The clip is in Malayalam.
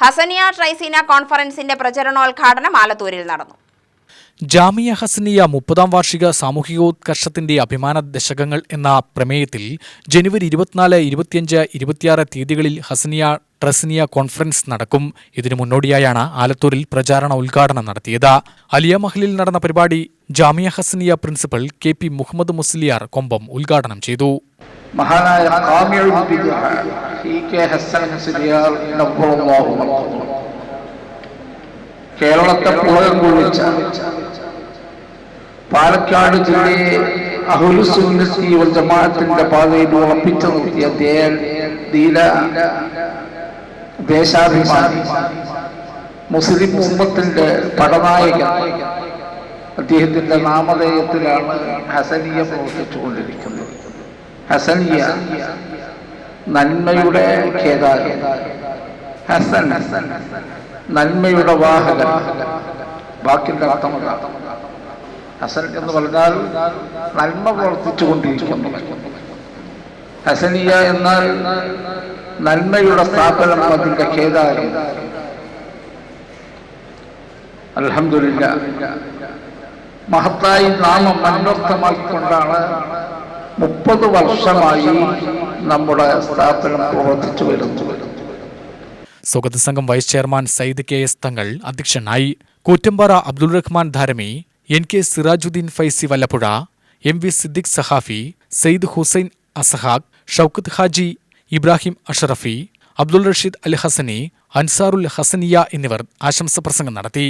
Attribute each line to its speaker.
Speaker 1: ഹസനിയ ട്രൈസീന കോൺഫറൻസിന്റെ പ്രചരണോദ്ഘാടനം ആലത്തൂരിൽ നടന്നു.
Speaker 2: ജാമിയ ഹസനിയ 30ാം വാർഷിക സാമൂഹികോത്കർഷത്തിന്റെ അഭിമാന ദശകങ്ങൾ എന്ന പ്രമേയത്തിൽ ജനുവരി 24, 25, 26 തീയതികളിൽ ഹസനിയ ട്രൈസീന കോൺഫറൻസ് നടക്കും. ഇതിനു മുന്നോടിയായാണ് ആലത്തൂരിൽ പ്രചാരണ ഉദ്ഘാടനം നടത്തിയത്. അലിയ മഹലിൽ നടന്ന പരിപാടി ജാമിയ ഹസനിയ പ്രിൻസിപ്പൽ KP മുഹമ്മദ് മുസ്ലിയാർ കൊമ്പം ഉദ്ഘാടനം ചെയ്തു.
Speaker 3: മഹാനായ കേരളത്തെ പുളകം കൊള്ളിച്ച പാലക്കാട് ജില്ലയെ അഹ്ലുസുന്നത്തി വൽ ജമാഅത്തിന്റെ പാതയിൽ ഉറപ്പിച്ചു നിർത്തിയ ദേശാഭിമാനി മുസ്ലിം ഉമ്മത്തിന്റെ പടനായകൻ അദ്ദേഹത്തിന്റെ നാമധേയത്തിലാണ് ഹസനിയ പ്രവർത്തിച്ചുകൊണ്ടിരിക്കുന്നത്. ഹസനിയ നന്മയുടെ ഖേദാരം, ഹസൻ നന്മയുടെ വാഹകൻ. വാക്കിന്റെ അർത്ഥമല്ല. ഹസൻ എന്ന് പറഞ്ഞാൽ നന്മ പ്രവർത്തിച്ചുകൊണ്ടിരിക്കുന്നു. ഹസനിയ എന്നാൽ നന്മയുടെ സ്ഥാപനം, അതിന്റെ ഖേദാരം. അൽഹംദുലില്ലാഹ്, മഹത്തായി നാമം അന്വർത്ഥമാക്കിക്കൊണ്ടാണ് 30 വർഷമായി നമ്മുടെ സ്ഥാപനം പ്രവർത്തിച്ചു വരുന്നു.
Speaker 2: സ്വാഗത സംഘം വൈസ് ചെയർമാൻ സയ്യിദ് KS തങ്ങൾ അധ്യക്ഷനായി. കൂറ്റമ്പാറ അബ്ദുൾ റഹ്മാൻ ധാരമി, NK സിറാജുദ്ദീൻ ഫൈസി വല്ലപ്പുഴ, MV സിദ്ദിഖ് സഹാഫി, സയ്യിദ് ഹുസൈൻ അസഹാഖ്, ഷൗക്കത്ത് ഹാജി, ഇബ്രാഹിം അഷറഫി, അബ്ദുൾ റഷീദ് അൽ ഹസനി, അൻസാറുൽ ഹസനിയ എന്നിവർ ആശംസ പ്രസംഗം നടത്തി.